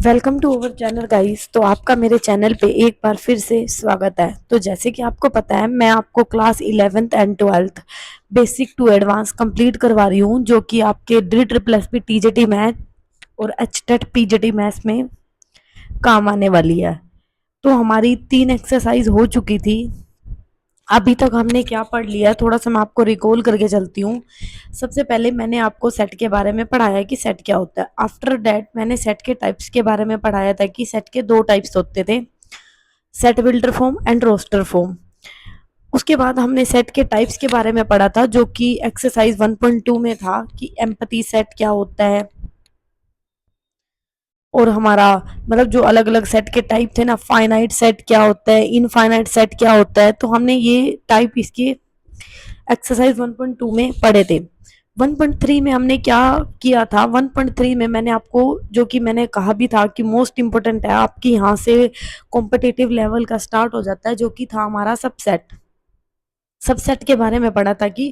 Welcome to our channel guys. तो आपका मेरे चैनल पे एक बार फिर से स्वागत है। तो जैसे कि आपको पता है, मैं आपको class 11th and 12th basic to advance complete करवा रही हूँ, जो कि आपके D triple S P TGT math और एच टेट पीजीटी मैथ्स में काम आने वाली है। तो हमारी 3 एक्सरसाइज हो चुकी थी। अभी तक हमने क्या पढ़ लिया है, थोड़ा सा मैं आपको रिकॉल करके चलती हूँ। सबसे पहले मैंने आपको सेट के बारे में पढ़ाया कि सेट क्या होता है। आफ्टर दैट मैंने सेट के टाइप्स के बारे में पढ़ाया था कि सेट के 2 टाइप्स होते थे, set builder form and roster form. उसके बाद हमने सेट के टाइप्स के बारे में पढ़ा था, जो कि एक्सरसाइज 1.2 में था कि एम्पैथी सेट क्या होता है, और हमारा मतलब जो अलग अलग सेट के टाइप थे ना, फाइनाइट सेट क्या होता है, इनफाइनाइट सेट क्या होता है। तो हमने ये टाइप इसके एक्सरसाइज 1.2 में पढ़े थे। 1.3 में हमने क्या किया था, 1.3 में मैंने आपको, जो कि मैंने कहा भी था कि मोस्ट इंपॉर्टेंट है, आपकी यहाँ से कॉम्पिटिटिव लेवल का स्टार्ट हो जाता है, जो कि था हमारा सबसेट। सबसेट के बारे में पढ़ा था कि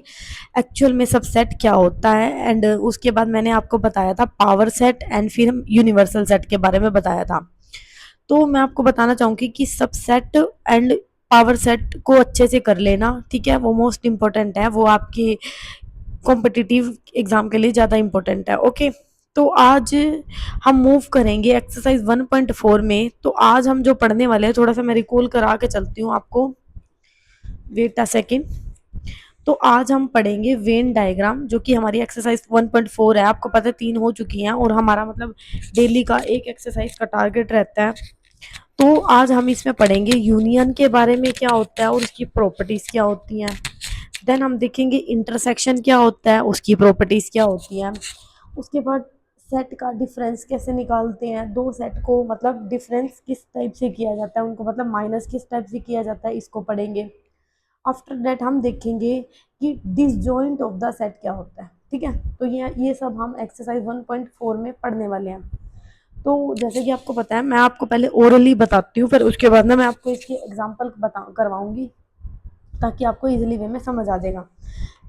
एक्चुअल में सबसेट क्या होता है। एंड उसके बाद मैंने आपको बताया था पावर सेट, एंड फिर हम यूनिवर्सल सेट के बारे में बताया था। तो मैं आपको बताना चाहूंगी कि सबसेट एंड पावर सेट को अच्छे से कर लेना, ठीक है। वो मोस्ट इंपॉर्टेंट है, वो आपके कॉम्पिटिटिव एग्जाम के लिए ज़्यादा इंपॉर्टेंट है। ओके, तो आज हम मूव करेंगे एक्सरसाइज 1.4 में। तो आज हम जो पढ़ने वाले हैं, थोड़ा सा मैं रिकॉल करा के चलती हूँ आपको, वेट अ सेकेंड। तो आज हम पढ़ेंगे वेन डायग्राम, जो कि हमारी एक्सरसाइज 1.4 है। आपको पता है 3 हो चुकी हैं, और हमारा मतलब डेली का एक एक्सरसाइज का टारगेट रहता है। तो आज हम इसमें पढ़ेंगे यूनियन के बारे में, क्या होता है और उसकी प्रॉपर्टीज क्या होती हैं। देन हम देखेंगे इंटरसेक्शन क्या होता है, उसकी प्रॉपर्टीज क्या होती हैं। उसके बाद सेट का डिफरेंस कैसे निकालते हैं, दो सेट को मतलब डिफरेंस किस टाइप से किया जाता है, उनको मतलब माइनस किस टाइप से किया जाता है, इसको पढ़ेंगे। आफ्टर दैट हम देखेंगे कि डिसजॉइंट ऑफ द सेट क्या होता है, ठीक है। तो ये सब हम एक्सरसाइज 1.4 में पढ़ने वाले हैं। तो जैसे कि आपको पता है, मैं आपको पहले ओरली बताती हूँ, फिर उसके बाद ना मैं आपको इसकी एग्जांपल बता करवाऊंगी, ताकि आपको इजीली वे में समझ आ जाएगा।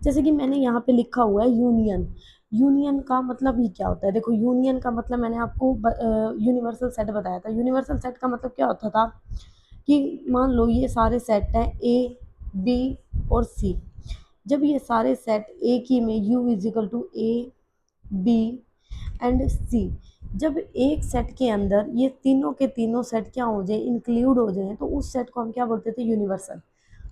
जैसे कि मैंने यहाँ पे लिखा हुआ है यूनियन। यूनियन का मतलब ही क्या होता है, देखो यूनियन का मतलब मैंने आपको यूनिवर्सल सेट बताया था। यूनिवर्सल सेट का मतलब क्या होता था कि मान लो ये सारे सेट हैं ए, बी और सी। जब ये सारे सेट एक ही में u equal to A, B and C, जब एक सेट के अंदर ये तीनों के तीनों सेट क्या हो जाए, इंक्लूड हो जाए, तो उस सेट को हम क्या बोलते थे, यूनिवर्सल।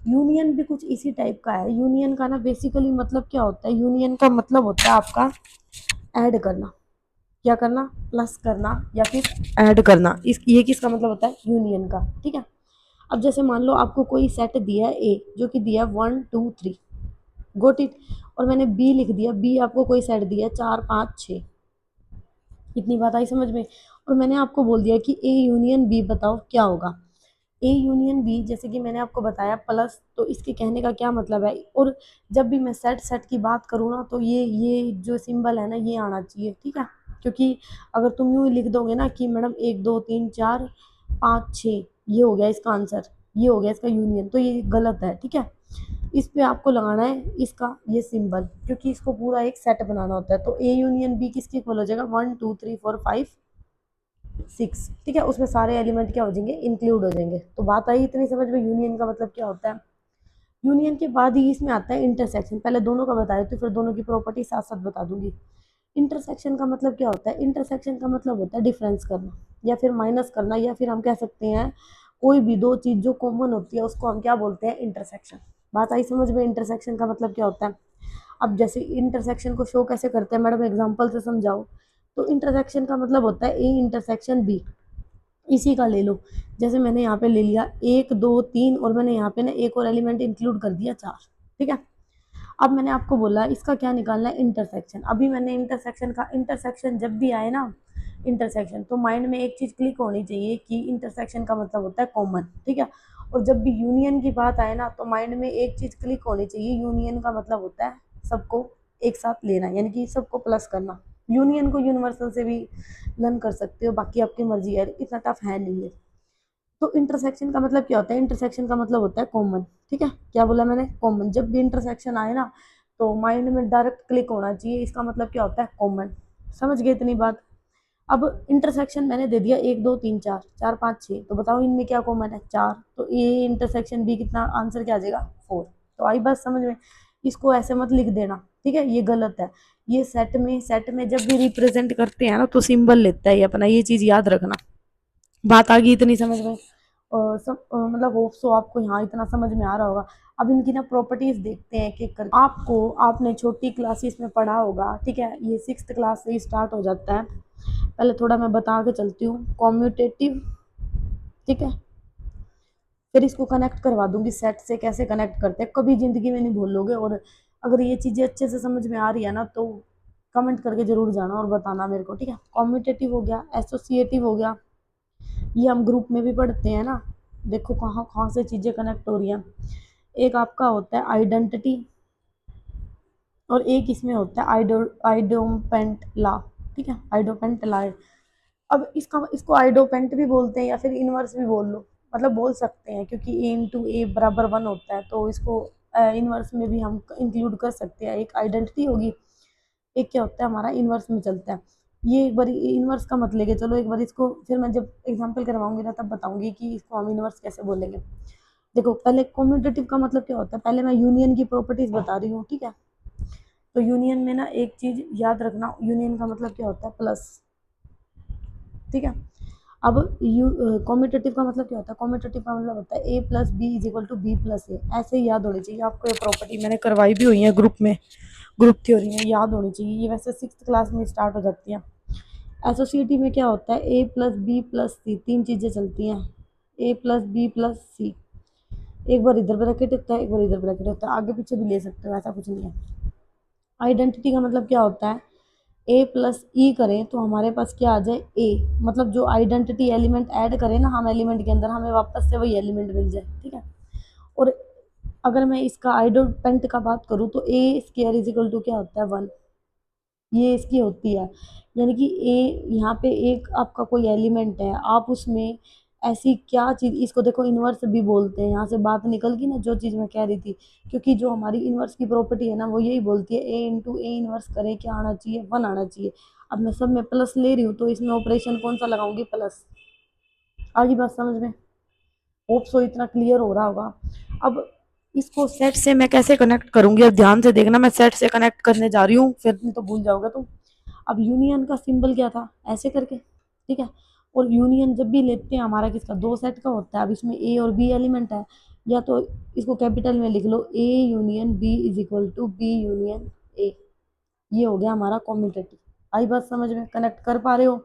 यूनियन भी कुछ इसी टाइप का है। यूनियन का ना बेसिकली मतलब क्या होता है, यूनियन का मतलब होता है आपका ऐड करना। क्या करना, प्लस करना या फिर ऐड करना। इस ये किसका मतलब होता है, यूनियन का, ठीक है। अब जैसे मान लो आपको कोई सेट दिया है ए, जो कि दिया है 1 2 3, गोट इट। और मैंने बी लिख दिया, बी आपको कोई सेट दिया है 4 5 6। इतनी बात आई समझ में। और मैंने आपको बोल दिया कि ए यूनियन बी बताओ क्या होगा। ए यूनियन बी, जैसे कि मैंने आपको बताया प्लस, तो इसके कहने का क्या मतलब है। और जब भी मैं सेट सेट की बात करूँ ना, तो ये जो सिंबल है ना, ये आना चाहिए, ठीक है। क्योंकि अगर तुम यूँ लिख दोगे ना कि मैडम 1 2 3 4 5 6, ये हो गया इसका आंसर, ये हो गया इसका यूनियन, तो ये गलत है, ठीक है। इस पे आपको लगाना है इसका ये सिंबल, क्योंकि इसको पूरा एक सेट बनाना होता है। तो ए यूनियन बी किसके इक्वल हो जाएगा, 1 2 3 4 5 6, ठीक है। उसमें सारे एलिमेंट क्या हो जाएंगे, इंक्लूड हो जाएंगे। तो बात आई इतनी समझ में, यूनियन का मतलब क्या होता है। यूनियन के बाद ही इसमें आता है इंटरसेक्शन। पहले दोनों का बता देती हूँ, फिर दोनों की प्रॉपर्टी साथ साथ बता दूंगी। इंटरसेक्शन का मतलब क्या होता है, इंटरसेक्शन का मतलब होता है डिफरेंस करना या फिर माइनस करना, या फिर हम कह सकते हैं कोई भी दो चीज जो कॉमन होती है उसको हम क्या बोलते हैं, इंटरसेक्शन। बात आई समझ में, इंटरसेक्शन का मतलब क्या होता है। अब जैसे इंटरसेक्शन को शो कैसे करते हैं मैडम, एग्जांपल से समझाओ। तो इंटरसेक्शन का मतलब होता है ए इंटरसेक्शन बी। इसी का ले लो, जैसे मैंने यहाँ पे ले लिया 1 2 3, और मैंने यहाँ पे ना एक और एलिमेंट इंक्लूड कर दिया 4, ठीक है। अब मैंने आपको बोला इसका क्या निकालना है, इंटरसेक्शन। अभी मैंने इंटरसेक्शन का, इंटरसेक्शन जब भी आए ना इंटरसेक्शन, तो माइंड में एक चीज क्लिक होनी चाहिए कि इंटरसेक्शन का मतलब होता है कॉमन, ठीक है। और जब भी यूनियन की बात आए ना, तो माइंड में एक चीज क्लिक होनी चाहिए, यूनियन का मतलब होता है सबको एक साथ लेना, यानी कि सबको प्लस करना। यूनियन को यूनिवर्सल से भी लर्न कर सकते हो, बाकी आपकी मर्जी है, इतना टफ है नहीं है। तो इंटरसेक्शन का मतलब क्या होता है, इंटरसेक्शन का मतलब होता है कॉमन, ठीक है। क्या बोला मैंने, कॉमन। जब भी इंटरसेक्शन आए ना, तो माइंड में डायरेक्ट क्लिक होना चाहिए, इसका मतलब क्या होता है, कॉमन। समझ गए इतनी बात। अब इंटरसेक्शन मैंने दे दिया 1 2 3 4 4 5 6, तो बताओ इनमें क्या कॉमन है 4, तो ए इंटरसेक्शन बी कितना, आंसर क्या आ जाएगा 4। तो आई बात समझ में। इसको ऐसे मत लिख देना, ठीक है, ये गलत है। ये सेट में जब भी रिप्रेजेंट करते हैं ना तो सिंबल लेता है ये अपना, ये चीज याद रखना। बात आ गई इतनी समझ में? सब मतलब होप सो आपको यहाँ इतना समझ में आ रहा होगा। अब इनकी ना प्रॉपर्टीज देखते हैं कि कर आपको, आपने छोटी क्लासेस में पढ़ा होगा, ठीक है, ये 6th क्लास से ही स्टार्ट हो जाता है। पहले थोड़ा मैं बता के चलती हूँ, कॉम्यूटेटिव, ठीक है, फिर इसको कनेक्ट करवा दूंगी सेट से, कैसे कनेक्ट करते हैं कभी जिंदगी में नहीं भूलोगे। और अगर ये चीज़ें अच्छे से समझ में आ रही है ना तो कमेंट करके जरूर जाना और बताना मेरे को, ठीक है। कॉम्यूटेटिव हो गया, एसोसिएटिव हो गया, ये हम ग्रुप में भी पढ़ते हैं ना। देखो कहाँ कहाँ से चीज़ें कनेक्ट हो रही हैं। एक आपका होता है आइडेंटिटी, और एक इसमें होता है आइडोपेंट ला, ठीक है, आइडोपेंट ला। अब इसको आइडोपेंट भी बोलते हैं या फिर इनवर्स भी बोल लो, मतलब बोल सकते हैं, क्योंकि ए इंटू ए बराबर 1 होता है, तो इसको इनवर्स में भी हम इंक्लूड कर सकते हैं। एक आइडेंटिटी होगी, एक क्या होता है हमारा इनवर्स में चलता है। ये एक बार इनवर्स का मत लेके चलो, एक बार इसको फिर मैं जब एग्जांपल करवाऊंगी ना तब बताऊंगी कि इसको हम इनवर्स कैसे बोलेंगे। देखो पहले कम्यूटेटिव का मतलब क्या होता है, पहले मैं यूनियन की प्रॉपर्टीज बता रही हूँ, ठीक है। तो यूनियन में ना एक चीज याद रखना, यूनियन का मतलब क्या होता है, प्लस, ठीक है। अब कॉम्यूटेटिव का मतलब क्या होता है, कॉम्यूटेटिव का मतलब होता है A plus B is equal to B plus A, ऐसे ही याद होनी चाहिए आपको। ये प्रॉपर्टी मैंने करवाई भी हुई है ग्रुप में, ग्रुप थ्योरी में याद होनी चाहिए, ये वैसे 6th क्लास में स्टार्ट हो जाती है। एसोसिएटिव में क्या होता है, ए प्लस बी प्लस सी, तीन चीज़ें चलती हैं, ए प्लस बी प्लस सी। एक बार इधर ब्रैकेट होता है, एक बार इधर ब्रैकेट होता है, आगे पीछे भी ले सकते हो, ऐसा कुछ नहीं है। आइडेंटिटी का मतलब क्या होता है, ए प्लस ई करें तो हमारे पास क्या आ जाए ए, मतलब जो आइडेंटिटी एलिमेंट ऐड करें ना हम एलिमेंट के अंदर, हमें वापस से वही एलिमेंट मिल जाए, ठीक है। और अगर मैं इसका आइडोपेंट का बात करूँ तो A square is equal to क्या होता है 1, ये इसकी होती है। यानी कि ए, यहाँ पे एक आपका कोई एलिमेंट है, आप उसमें ऐसी क्या चीज़, इसको देखो इनवर्स भी बोलते हैं, यहाँ से बात निकल गई ना जो चीज़ मैं कह रही थी। क्योंकि जो हमारी इनवर्स की प्रॉपर्टी है ना वो यही बोलती है ए इंटू ए इनवर्स करें क्या आना चाहिए, 1 आना चाहिए। अब मैं सब में प्लस ले रही हूँ तो इसमें ऑपरेशन कौन सा लगाऊंगी, प्लस। आगे बात समझ में? होप सो इतना क्लियर हो रहा होगा। अब इसको सेट से मैं कैसे कनेक्ट करूंगी, अब ध्यान से देखना, मैं सेट से कनेक्ट करने जा रही हूँ, फिर तो भूल जाओगे तुम। अब यूनियन का सिंबल क्या था, ऐसे करके, ठीक है। और यूनियन जब भी लेते हैं हमारा किसका, दो सेट का होता है। अब इसमें ए और बी एलिमेंट है, या तो इसको कैपिटल में लिख लो, A union B is equal to B union A, ये हो गया हमारा कॉम्यूटेटिव। आई बात समझ में, कनेक्ट कर पा रहे हो?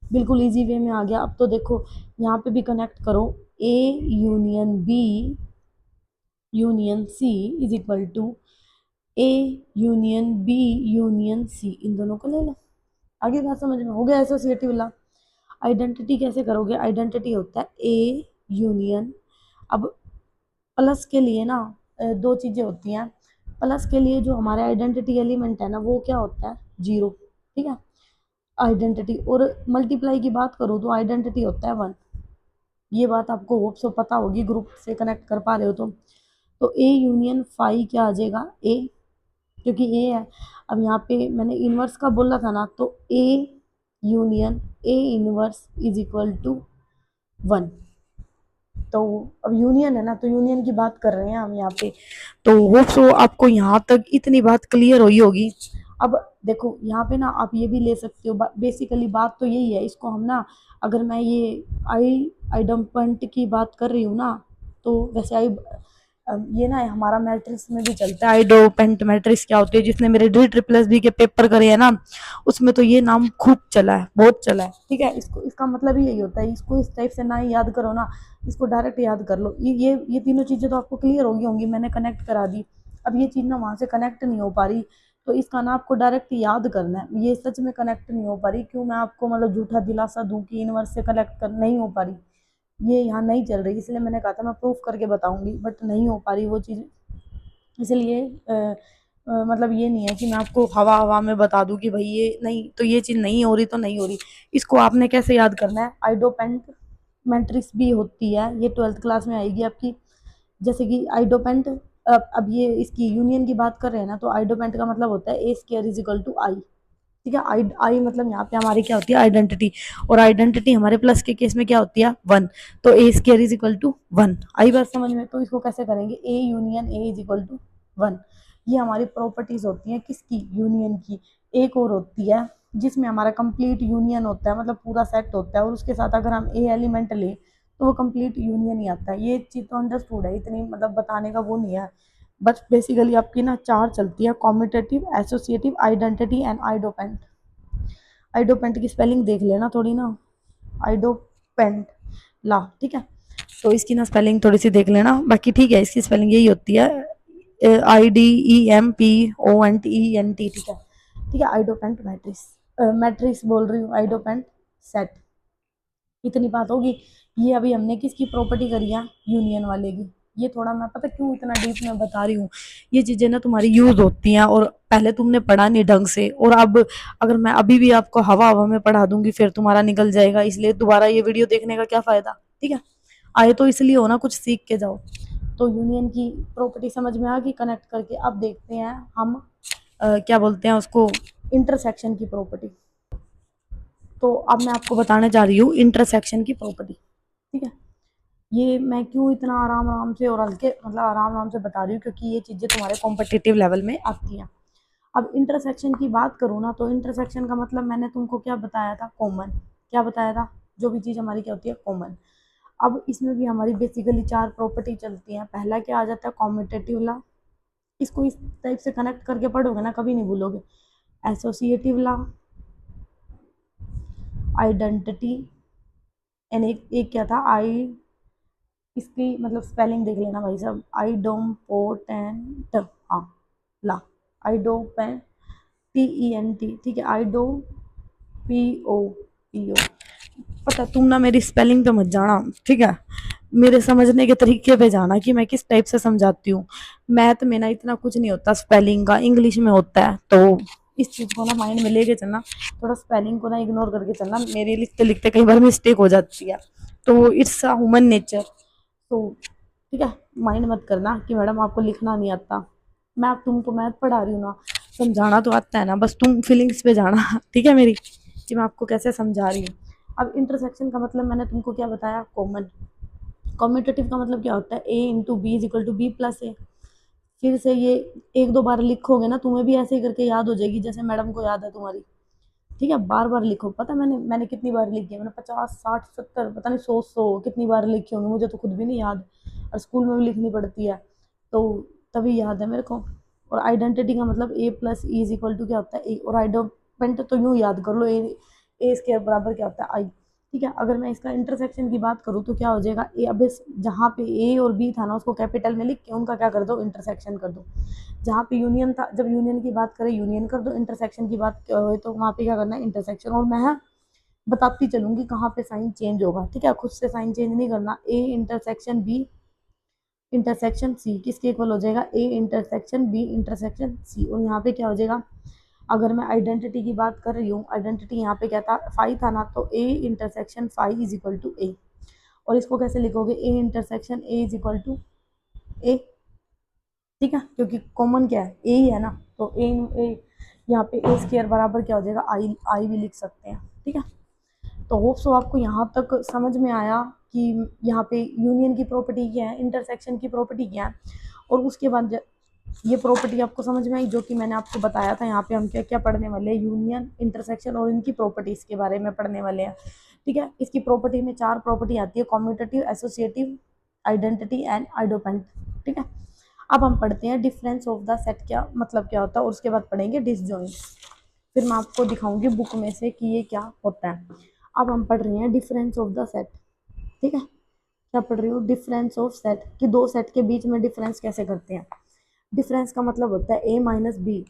बिल्कुल इजी वे में आ गया। अब तो देखो यहाँ पे भी कनेक्ट करो, A union B union C is equal to A union B union C, इन दोनों को ले लो। आगे बात समझ में, हो गया एसोसिएटिव ला। आइडेंटिटी कैसे करोगे, आइडेंटिटी होता है ए यूनियन, अब प्लस के लिए ना दो चीज़ें होती हैं। प्लस के लिए जो हमारे आइडेंटिटी एलिमेंट है ना वो क्या होता है, जीरो, ठीक है, आइडेंटिटी। और मल्टीप्लाई की बात करूँ तो आइडेंटिटी होता है 1। ये बात आपको होप सो पता होगी, ग्रुप से कनेक्ट कर पा रहे हो तुम। तो ए यूनियन फाई क्या आ जाएगा, ए, क्योंकि ए है। अब यहाँ पे मैंने इनवर्स का बोला था ना, तो A union A inverse is equal to 1। तो अब यूनियन है ना, तो यूनियन की बात कर रहे हैं हम यहाँ पे। तो होप सो आपको यहाँ तक इतनी बात क्लियर हुई होगी। अब देखो यहाँ पे ना आप ये भी ले सकते हो, बेसिकली बात तो यही है। इसको हम ना, अगर मैं ये आइडम्पंट की बात कर रही हूँ ना, तो वैसे ये ना हमारा मैट्रिक्स में भी चलता है। आइडोपेंट मैट्रिक्स क्या होती है, जिसने मेरे डी ट्रिपल एस बी के पेपर करे हैं ना उसमें तो ये नाम खूब चला है, बहुत चला है, ठीक है। इसको, इसका मतलब ही यही होता है, इसको इस टाइप से ना ही याद करो ना, इसको डायरेक्ट याद कर लो। ये तीनों चीज़ें तो आपको क्लियर होंगी, मैंने कनेक्ट करा दी। अब ये चीज़ ना वहाँ से कनेक्ट नहीं हो पा रही, तो इसका ना आपको डायरेक्ट याद करना है। ये सच में कनेक्ट नहीं हो पा रही, क्यों मैं आपको मतलब झूठा दिलासा दूं कि इनवर्स से कनेक्ट कर नहीं हो पा रही, ये यहाँ नहीं चल रही। इसलिए मैंने कहा था मैं प्रूफ करके बताऊंगी, बट नहीं हो पा रही वो चीज़। इसलिए मतलब ये नहीं है कि मैं आपको हवा हवा में बता दूं कि भाई ये नहीं, तो ये चीज़ नहीं हो रही तो नहीं हो रही। इसको आपने कैसे याद करना है, आइडोपेंट मैट्रिक्स भी होती है, ये 12th क्लास में आएगी आपकी। जैसे कि आइडोपेंट, अब ये इसकी यूनियन की बात कर रहे हैं ना, तो आइडोपेंट का मतलब होता है ए स्क्वायर इज इक्वल टू आई, ठीक है। आई आई मतलब यहाँ पे हमारी क्या होती है, आइडेंटिटी, और आइडेंटिटी हमारे प्लस के केस में क्या होती है, 1। तो A square is equal to 1। आई बात समझ में? तो इसको कैसे करेंगे, A union A is equal to 1। ये हमारी प्रॉपर्टीज होती हैं किसकी, यूनियन की। एक और होती है जिसमें हमारा कंप्लीट यूनियन होता है, मतलब पूरा सेट होता है, और उसके साथ अगर हम ए एलिमेंट लें तो वो कंप्लीट यूनियन ही आता है। ये चीज़ तो अंडरस्टूड है, इतनी मतलब बताने का वो नहीं है। बस बेसिकली आपकी ना चार चलती है, कॉम्यूटेटिव, एसोसिएटिव, आइडेंटिटी एंड आइडोपेंट। आइडोपेंट की स्पेलिंग देख लेना थोड़ी ना, आइडोपेंट ला, ठीक है। तो इसकी ना स्पेलिंग थोड़ी सी देख लेना, बाकी ठीक है, इसकी स्पेलिंग यही होती है, IDEMPONTENT, ठीक है। ठीक है, आइडोपेंट मैट्रिक्स, मैट्रिक्स बोल रही हूँ, आइडोपेंट सेट। इतनी बात होगी। ये अभी हमने किसकी प्रॉपर्टी करी है, यूनियन वाले की। ये थोड़ा मैं पता क्यों इतना डीप में बता रही हूँ, ये चीजें ना तुम्हारी यूज होती हैं और पहले तुमने पढ़ा नहीं ढंग से, और अब अगर मैं अभी भी आपको हवा हवा में पढ़ा दूंगी फिर तुम्हारा निकल जाएगा, इसलिए दोबारा ये वीडियो देखने का क्या फायदा। ठीक है, आए तो इसलिए हो ना, कुछ सीख के जाओ। तो यूनियन की प्रॉपर्टी समझ में आ गई कनेक्ट करके। अब देखते हैं हम क्या बोलते हैं उसको, इंटरसेक्शन की प्रॉपर्टी। तो अब मैं आपको बताने जा रही हूँ इंटरसेक्शन की प्रॉपर्टी। ठीक है, ये मैं क्यों इतना आराम आराम से और हल्के मतलब आराम आराम से बता रही हूँ, क्योंकि ये चीज़ें तुम्हारे कॉम्पिटिटिव लेवल में आती हैं। अब इंटरसेक्शन की बात करूँ ना, तो इंटरसेक्शन का मतलब मैंने तुमको क्या बताया था, कॉमन। क्या बताया था, जो भी चीज़ हमारी क्या होती है, कॉमन। अब इसमें भी हमारी बेसिकली चार प्रॉपर्टी चलती हैं। पहला क्या आ जाता है, कॉम्यूटेटिव लॉ। इसको इस टाइप से कनेक्ट करके पढ़ोगे ना, कभी नहीं भूलोगे। एसोसिएटिव लॉ, आइडेंटिटी, एंड एक क्या था, आई, इसकी मतलब स्पेलिंग देख लेना भाई साहब, आइडोम्पोटेंट, हाँ, ला, आइडोपेन, PENT, ठीक है, PO, पता तुम ना मेरी स्पेलिंग पे मत जाना, ठीक है। मेरे समझने के तरीके पे जाना कि मैं किस टाइप से समझाती हूँ। मैथ में ना इतना कुछ नहीं होता स्पेलिंग का, इंग्लिश में होता है। तो इस चीज़ को ना माइंड में लेके चलना, थोड़ा स्पेलिंग को ना इग्नोर करके चलना। मेरे लिखते लिखते कई बार मिस्टेक हो जाती है, तो इट्स अ ह्यूमन नेचर। तो ठीक है, माइंड मत करना कि मैडम आपको लिखना नहीं आता। मैं अब तुमको मैथ पढ़ा रही हूँ ना, समझाना तो आता है ना, बस तुम फीलिंग्स पे जाना ठीक है मेरी, कि मैं आपको कैसे समझा रही हूँ। अब इंटरसेक्शन का मतलब मैंने तुमको क्या बताया, कॉमन। कॉम्यूटेटिव का मतलब क्या होता है, A × B = B+A। फिर से ये एक दो बार लिखोगे ना, तुम्हें भी ऐसे ही करके याद हो जाएगी जैसे मैडम को याद है तुम्हारी। ठीक है, बार बार लिखो। पता है मैंने कितनी बार लिखी है, मैंने 50 60 70 पता नहीं 100 कितनी बार लिखी होंगी, मुझे तो खुद भी नहीं याद। और स्कूल में भी लिखनी पड़ती है, तो तभी याद है मेरे को। और आइडेंटिटी का मतलब A+E = क्या होता है, ए। और आइडोपेंट तो यूँ याद कर लो, ए स्क्वायर बराबर क्या होता है, आई। ठीक है, अगर मैं इसका इंटरसेक्शन की बात करूँ तो क्या हो जाएगा, ए। अब जहाँ पे ए और बी था ना, उसको कैपिटल में लिख के उनका क्या कर दो, इंटरसेक्शन कर दो। जहाँ पे यूनियन था, जब यूनियन की बात करें यूनियन कर दो, इंटरसेक्शन की बात तो वहाँ पे क्या करना है, इंटरसेक्शन। और मैं बताती चलूंगी कहाँ पे साइन चेंज होगा, ठीक है, खुद से साइन चेंज नहीं करना। A × B = किसके इक्वल हो जाएगा, A × B = और यहाँ पे क्या हो जाएगा, अगर मैं आइडेंटिटी की बात कर रही हूँ, आइडेंटिटी यहाँ पे क्या था, फाई था ना, तो A × फाई = A। और इसको कैसे लिखोगे, A × A = A, ठीक है, क्योंकि कॉमन क्या है, ए ही है ना। तो ए यहाँ पे ए स्क्वायर बराबर क्या हो जाएगा, आई। आई भी लिख सकते हैं, ठीक है। तो होप सो आपको यहाँ तक समझ में आया कि यहाँ पे यूनियन की प्रॉपर्टी क्या है, इंटरसेक्शन की प्रॉपर्टी क्या है। और उसके बाद ये प्रॉपर्टी आपको समझ में आई जो कि मैंने आपको बताया था। यहाँ पे हम क्या क्या पढ़ने वाले हैं, यूनियन, इंटरसेक्शन और इनकी प्रॉपर्टीज के बारे में पढ़ने वाले हैं। ठीक है, इसकी प्रॉपर्टी में चार प्रॉपर्टी आती है, कॉम्यूटेटिव, एसोसिएटिव, आइडेंटिटी एंड आइडोपेंट। ठीक है, अब हम पढ़ते हैं डिफरेंस ऑफ द सेट, क्या मतलब क्या होता है, और उसके बाद पढ़ेंगे डिसजॉइंट। फिर मैं आपको दिखाऊंगी बुक में से कि ये क्या होता है। अब हम पढ़ रहे हैं डिफरेंस ऑफ द सेट। ठीक है, क्या पढ़ रही हूँ, डिफरेंस ऑफ सेट, कि दो सेट के बीच में डिफरेंस कैसे करते हैं। डिफरेंस का मतलब होता है A - B।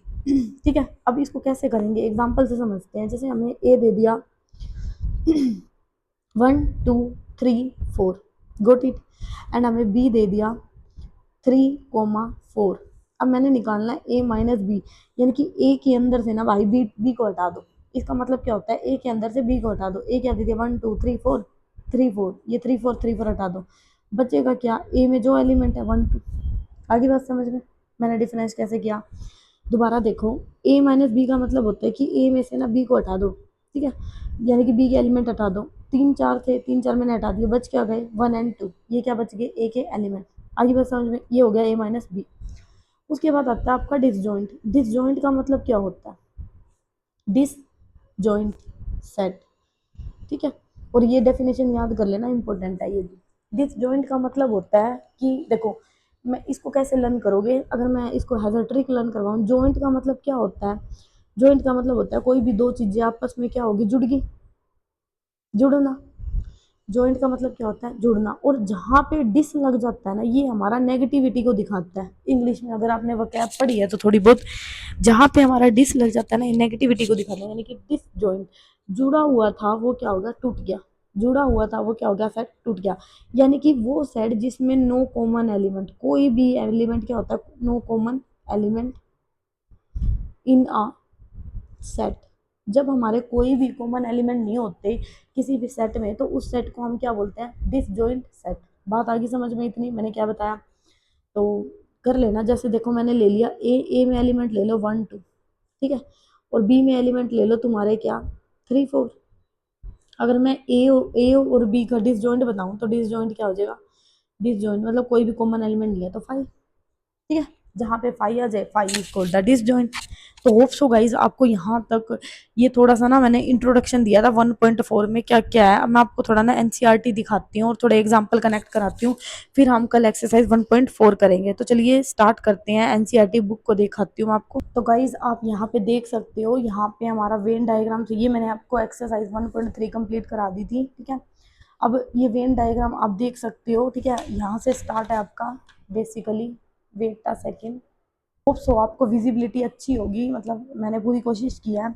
ठीक है, अब इसको कैसे करेंगे, एग्जाम्पल से समझते हैं। जैसे हमें ए दे दिया 1 2 3 4, गोट इट। एंड हमें बी दे दिया 3 4। अब मैंने निकालना है A - B, यानी कि ए के अंदर से ना भाई बी को हटा दो। इसका मतलब क्या होता है, ए के अंदर से बी को हटा दो। ए क्या दे दिया, 1 2 3 4, 3 4, ये 3 4 हटा दो, बचेगा क्या, ए में जो एलिमेंट है 1 2। आगे बात समझ में, मैंने डिफरेंस कैसे किया। दोबारा देखो, ए माइनस बी का मतलब होता है कि ए में से ना बी को हटा दो, ठीक है, यानी कि बी के एलिमेंट हटा दो। तीन चार थे, तीन चार मैंने हटा दिए, बच क्या गए, वन एंड टू, ये क्या बच गए, ए के एलिमेंट। आगे बात समझ में, ये हो गया ए माइनस बी। उसके बाद आता है आपका डिसजॉइंट। डिसजॉइंट का मतलब क्या होता है, डिसजॉइंट सेट, ठीक है, और ये डेफिनेशन याद कर लेना, इंपॉर्टेंट है ये भी। डिसजॉइंट का मतलब होता है कि देखो, मैं इसको कैसे लर्न करोगे, अगर मैं इसको हैज अ ट्रिक लर्न करवाऊँ। जॉइंट का मतलब क्या होता है, जॉइंट का मतलब होता है कोई भी दो चीजें आपस में क्या होगी, जुड़ गई, जुड़ना। जॉइंट का मतलब क्या होता है, जुड़ना। और जहाँ पे डिस लग जाता है ना, ये हमारा नेगेटिविटी को दिखाता है। इंग्लिश में अगर आपने वोकैब पढ़ी है तो थोड़ी बहुत, जहाँ पे हमारा डिस लग जाता है ना, ये नेगेटिविटी को दिखाता है, यानी कि डिस जॉइंट। जुड़ा हुआ था वो क्या होगा, टूट गया। जुड़ा हुआ था वो क्या हो गया, सेट टूट गया। यानी कि वो सेट जिसमें नो कॉमन एलिमेंट, कोई भी एलिमेंट क्या होता है, no common element in a set. जब हमारे कोई भी कॉमन एलिमेंट नहीं होते किसी भी सेट में, तो उस सेट को हम क्या बोलते हैं, डिसजॉइंट सेट। बात आगे समझ में, इतनी मैंने क्या बताया तो कर लेना। जैसे देखो, मैंने ले लिया ए में एलिमेंट ले लो वन टू, ठीक है, और बी में एलिमेंट ले लो तुम्हारे क्या, थ्री फोर। अगर मैं ए और बी का डिसजॉइंट बताऊं तो डिसजॉइंट क्या हो जाएगा, डिसजॉइंट मतलब कोई भी कॉमन एलिमेंट नहीं है तो फाइव, ठीक है, जहाँ पे फाइव आ जाए, five is called the disjoint. तो होप सो गाइज आपको यहाँ तक ये थोड़ा सा ना मैंने इंट्रोडक्शन दिया था 1.4 में क्या क्या है। अब मैं आपको थोड़ा ना एनसीईआरटी दिखाती हूँ और थोड़े एग्जांपल कनेक्ट कराती हूँ, फिर हम कल एक्सरसाइज 1.4 करेंगे। तो चलिए स्टार्ट करते हैं, एनसीईआरटी बुक को दिखाती हूँ आपको। तो गाइज आप यहाँ पे देख सकते हो, यहाँ पे हमारा वेन डायग्राम से, ये मैंने आपको एक्सरसाइज 1.3 कंप्लीट करा दी थी, ठीक है। अब ये वेन डायग्राम आप देख सकते हो, ठीक है, यहाँ से स्टार्ट है आपका basically, wait a second. Hope so आपको विजिबिलिटी अच्छी होगी, मतलब मैंने पूरी कोशिश की है।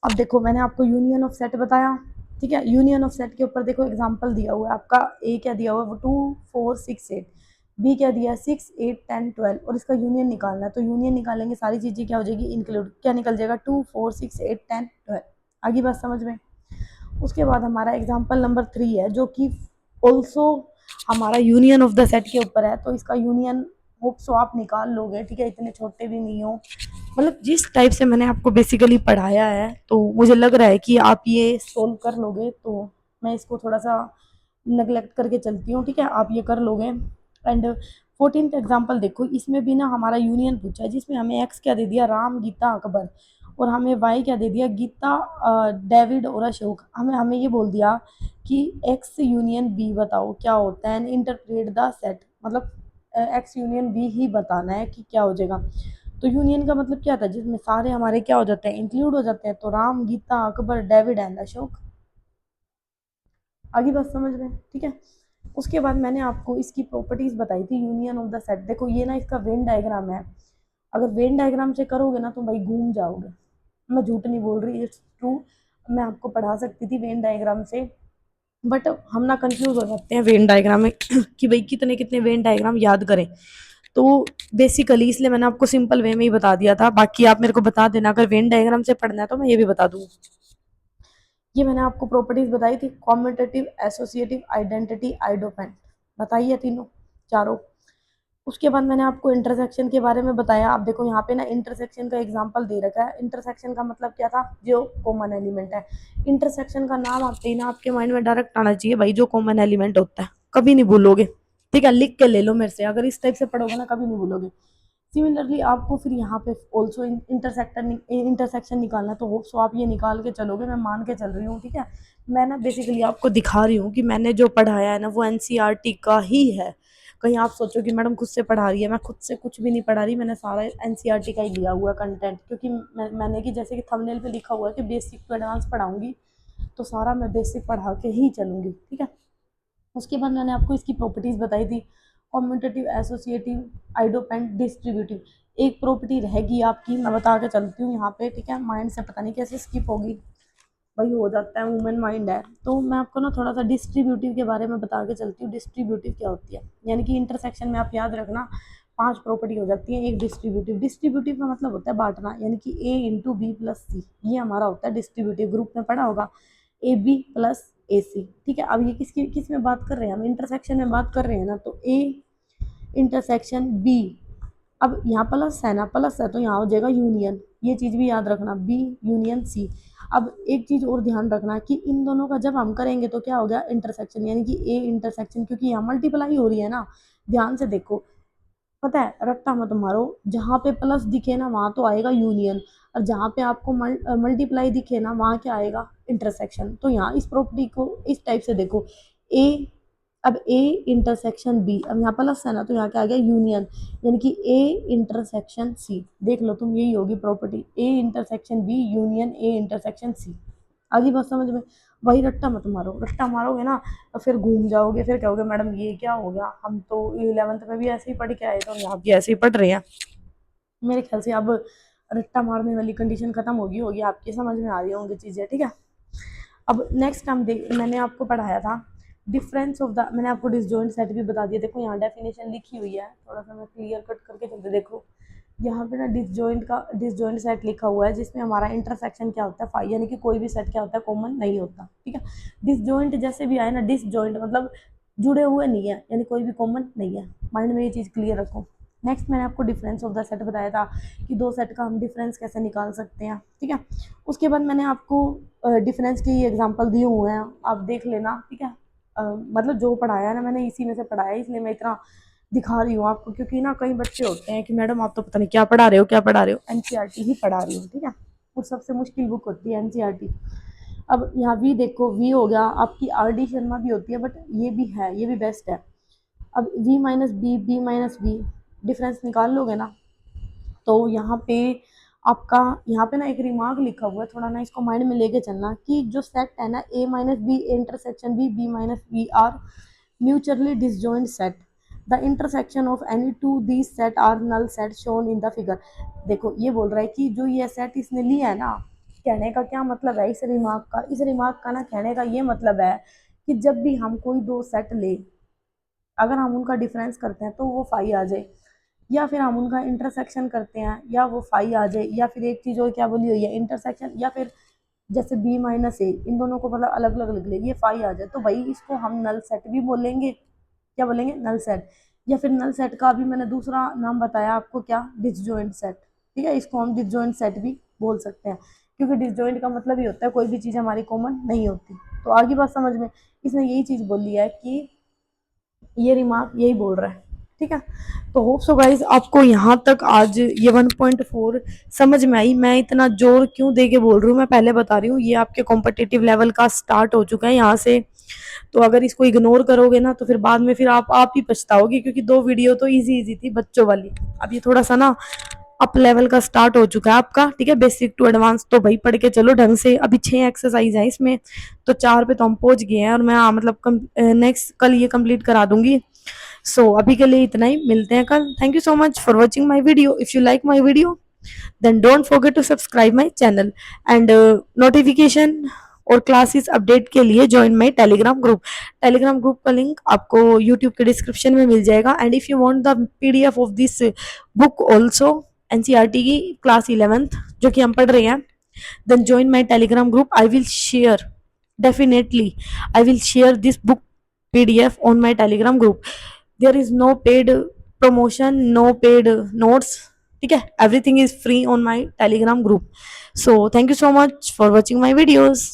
अब देखो, मैंने आपको यूनियन ऑफ सेट बताया, ठीक है। यूनियन ऑफ सेट के ऊपर देखो एग्जांपल दिया हुआ है आपका, ए क्या दिया हुआ है वो 2 4 6 8, बी क्या दिया है 6 8 10 12, और इसका यूनियन निकालना है। तो यूनियन निकालेंगे, सारी चीजें क्या हो जाएगी, इंक्लूड, क्या निकल जाएगा, 2 4 6 8 10 12। आगे बात समझ में। उसके बाद हमारा एग्जाम्पल नंबर 3 है, जो कि ऑल्सो हमारा यूनियन ऑफ द सेट के ऊपर है। तो इसका यूनियन होप सो आप निकाल लोगे, ठीक है, इतने छोटे भी नहीं हो। मतलब जिस टाइप से मैंने आपको बेसिकली पढ़ाया है, तो मुझे लग रहा है कि आप ये सोल्व कर लोगे। तो मैं इसको थोड़ा सा नेग्लेक्ट करके चलती हूँ, ठीक है, आप ये कर लोगे। एंड 14th एग्जाम्पल देखो, इसमें भी ना हमारा यूनियन पूछा है, जिसमें हमें एक्स क्या दे दिया, राम गीता अकबर, और हमें वाई क्या दे दिया, गीता डेविड और अशोक। हमें हमें ये बोल दिया कि एक्स यूनियन बी बताओ क्या होता है, इंटरप्रेट द सेट, मतलब एक्स यूनियन बी ही बताना है कि क्या हो जाएगा। तो यूनियन का मतलब क्या था, जिसमें सारे हमारे क्या हो जाते हैं, इंक्लूड हो जाते हैं। तो राम गीता अकबर डेविड एंड अशोक। आगे बात समझ में, ठीक है। उसके बाद मैंने आपको इसकी प्रॉपर्टीज बताई थी यूनियन ऑफ द सेट। देखो ये ना इसका वेन डायग्राम है, अगर वेन डायग्राम से करोगे ना तो भाई घूम जाओगे। मैं झूठ नहीं बोल रही, इट्स ट्रू। मैं आपको पढ़ा सकती थी वेन डायग्राम से, बट हम ना कंफ्यूज हो जाते हैं वेन डायग्राम में कि भाई कितने कितने वेन डायग्राम याद करें। तो बेसिकली इसलिए मैंने आपको सिंपल वे में ही बता दिया था। बाकी आप मेरे को बता देना अगर वेन डायग्राम से पढ़ना है, तो मैं ये भी बता दूंगी। ये मैंने आपको प्रॉपर्टीज बताई थी, कॉम्यूटेटिव, एसोसिएटिव, आइडेंटिटी, आइडोपेंट, बताई है तीनों, चारों। उसके बाद मैंने आपको इंटरसेक्शन के बारे में बताया। आप देखो यहाँ पे ना इंटरसेक्शन का एग्जांपल दे रखा है। इंटरसेक्शन का मतलब क्या था, जो कॉमन एलिमेंट है। इंटरसेक्शन का नाम आते ही ना आपके माइंड में डायरेक्ट आना चाहिए भाई, जो कॉमन एलिमेंट होता है, कभी नहीं भूलोगे, ठीक है, लिख के ले लो मेरे से, अगर इस टाइप से पढ़ोगे ना कभी नहीं भूलोगे। सिमिलरली आपको फिर यहाँ पे ऑल्सो इंटरसेक्शन निकालना, तो होप सो आप ये निकाल के चलोगे, मैं मान के चल रही हूँ, ठीक है। मैं ना बेसिकली आपको दिखा रही हूँ कि मैंने जो पढ़ाया है ना वो एनसीईआरटी का ही है। कहीं आप सोचो कि मैडम खुद से पढ़ा रही है, मैं खुद से कुछ भी नहीं पढ़ा रही, मैंने सारा एनसीईआरटी का ही लिया हुआ कंटेंट। क्योंकि मैंने कि जैसे कि थंबनेल पे लिखा हुआ है कि बेसिक टू एडवांस पढ़ाऊंगी, तो सारा मैं बेसिक पढ़ा के ही चलूंगी, ठीक है। उसके बाद मैंने आपको इसकी प्रॉपर्टीज बताई थी, कॉम्यूटेटिव, एसोसिएटिव, आइडोपेंट, डिस्ट्रीब्यूटिव। एक प्रॉपर्टी रहेगी आपकी, मैं बता के चलती हूँ यहाँ पे, ठीक है, माइंड से पता नहीं कैसे स्किप होगी, वही हो जाता है, वुमेन माइंड है। तो मैं आपको ना थोड़ा सा डिस्ट्रीब्यूटिव के बारे में बता के चलती हूँ। डिस्ट्रीब्यूटिव क्या होती है, यानी कि इंटरसेक्शन में आप याद रखना 5 प्रॉपर्टी हो जाती है एक डिस्ट्रीब्यूटिव। डिस्ट्रीब्यूटिव का मतलब होता है बांटना, यानी कि ए इंटू बी प्लस सी, ये हमारा होता है डिस्ट्रीब्यूटिव। ग्रुप में पढ़ा होगा, ए बी प्लस ए सी, ठीक है। अब ये किस में बात कर रहे हैं, हम इंटरसेक्शन में बात कर रहे हैं ना, तो ए इंटरसेक्शन बी अब यहाँ प्लस है ना, प्लस है तो यहाँ हो जाएगा यूनियन, ये चीज़ भी याद रखना, बी यूनियन सी। अब एक चीज़ और ध्यान रखना कि इन दोनों का जब हम करेंगे तो क्या हो गया, इंटरसेक्शन, यानी कि ए इंटरसेक्शन, क्योंकि यहाँ मल्टीप्लाई हो रही है ना, ध्यान से देखो, पता है रट्टा मत मारो, जहाँ पे प्लस दिखे ना वहाँ तो आएगा यूनियन, और जहाँ पे आपको मल्टीप्लाई दिखे ना वहाँ क्या आएगा, इंटरसेक्शन। तो यहाँ इस प्रॉपर्टी को इस टाइप से देखो, ए, अब ए इंटरसेक्शन बी, अब यहाँ प्लस है ना तो यहाँ क्या आ गया, यूनियन, यानी कि ए इंटरसेक्शन सी। देख लो तुम, यही होगी property, A intersection B union A intersection C. आगे बात समझ में। वही रट्टा मत मारो, रट्टा मारोगे ना तो फिर घूम जाओगे, फिर कहोगे मैडम ये क्या हो गया, हम तो 11th में भी ऐसे ही पढ़ के आए तो यहाँ भी ऐसे ही पढ़ रहे हैं। मेरे ख्याल से अब रट्टा मारने वाली कंडीशन खत्म होगी आपकी, समझ में आ रही होंगी चीज़ें, ठीक है। अब नेक्स्ट हम देख, मैंने आपको पढ़ाया था डिफरेंस ऑफ द, मैंने आपको डिसजॉइंट सेट भी बता दिया। देखो यहाँ डेफिनेशन लिखी हुई है, थोड़ा सा मैं क्लियर कट करके चलते, देखो यहाँ पे ना डिसजॉइंट सेट लिखा हुआ है, जिसमें हमारा इंटरसेक्शन क्या होता है, फाई, यानी कि कोई भी सेट क्या होता है, कॉमन नहीं होता, ठीक है। डिसजॉइंट जैसे भी आए ना, डिसजॉइंट मतलब जुड़े हुए नहीं है, यानी कोई भी कॉमन नहीं है, माइंड में ये चीज़ क्लियर रखो। नेक्स्ट मैंने आपको डिफरेंस ऑफ द सेट बताया था कि दो सेट का हम डिफरेंस कैसे निकाल सकते हैं, ठीक है। उसके बाद मैंने आपको डिफरेंस के एग्जांपल दिए हुए हैं, आप देख लेना, ठीक है। मतलब जो पढ़ाया है ना मैंने इसी में से पढ़ाया है, इसलिए मैं इतना दिखा रही हूँ आपको, क्योंकि ना कई बच्चे होते हैं कि मैडम आप तो पता नहीं क्या पढ़ा रहे हो, क्या पढ़ा रहे हो, एनसीईआरटी ही पढ़ा रही हूँ, ठीक है। और सबसे मुश्किल बुक होती है एनसीईआरटी। अब यहाँ वी देखो, वी हो गया, आपकी आर डी शर्मा भी होती है, बट ये भी है, ये भी बेस्ट है। अब V minus B, B minus B, difference निकाल लोगे ना, तो यहाँ पे आपका, यहाँ पे ना एक रिमार्क लिखा हुआ है, थोड़ा ना इसको माइंड में लेके चलना कि जो सेट है ना, A minus B intersection B, B minus B are mutually disjoint set, the intersection of any two these set are null set shown in the figure. देखो ये बोल रहा है कि जो ये सेट इसने लिया है ना, कहने का क्या मतलब है इस रिमार्क का, इस रिमार्क का ना कहने का ये मतलब है कि जब भी हम कोई दो सेट ले, अगर हम उनका डिफरेंस करते हैं तो वो फाई आ जाए, या फिर हम उनका इंटरसेक्शन करते हैं या वो फाई आ जाए, या फिर एक चीज़ और क्या बोली हुई है, इंटरसेक्शन, या फिर जैसे बी माइनस ए, इन दोनों को मतलब अलग अलग लिख ले, ये फाई आ जाए, तो भाई इसको हम नल सेट भी बोलेंगे, क्या बोलेंगे, नल सेट। या फिर नल सेट का भी मैंने दूसरा नाम बताया आपको, क्या, डिसजॉइंट सेट, ठीक है, इसको हम डिसजॉइंट सेट भी बोल सकते हैं, क्योंकि डिसजॉइंट का मतलब ही होता है कोई भी चीज़ हमारी कॉमन नहीं होती। तो आगे बात समझ में, इसने यही चीज़ बोली है कि ये रिमार्क यही बोल रहा है, ठीक है। तो होप सो गाइज आपको यहाँ तक आज ये 1.4 समझ में आई। मैं इतना जोर क्यों दे के बोल रही हूँ, मैं पहले बता रही हूँ, ये आपके कॉम्पिटिटिव लेवल का स्टार्ट हो चुका है यहाँ से। तो अगर इसको इग्नोर करोगे ना तो फिर बाद में फिर आप ही पछताओगे, क्योंकि दो वीडियो तो इजी इजी थी बच्चों वाली, अब ये थोड़ा सा ना अप लेवल का स्टार्ट हो चुका है आपका, ठीक है, बेसिक टू एडवांस। तो भाई पढ़ के चलो ढंग से, अभी 6 एक्सरसाइज है इसमें, तो 4 पे तो हम पहुंच गए हैं, और मैं मतलब नेक्स्ट कल ये कंप्लीट करा दूंगी। सो अभी के लिए इतना ही, मिलते हैं कल। Thank you so much for watching my video. If you like my video then don't forget to subscribe my channel and notification और क्लासेस अपडेट के लिए join my Telegram group. Telegram group का लिंक आपको YouTube के description में मिल जाएगा। And if you want the PDF of this book also, NCERT की class 11th जो कि हम पढ़ रहे हैं, then join my telegram group. I will share, definitely I will share this book pdf on my telegram group. There is no paid promotion, no paid notes, ठीक है, everything is free on my Telegram group. So thank you so much for watching my videos.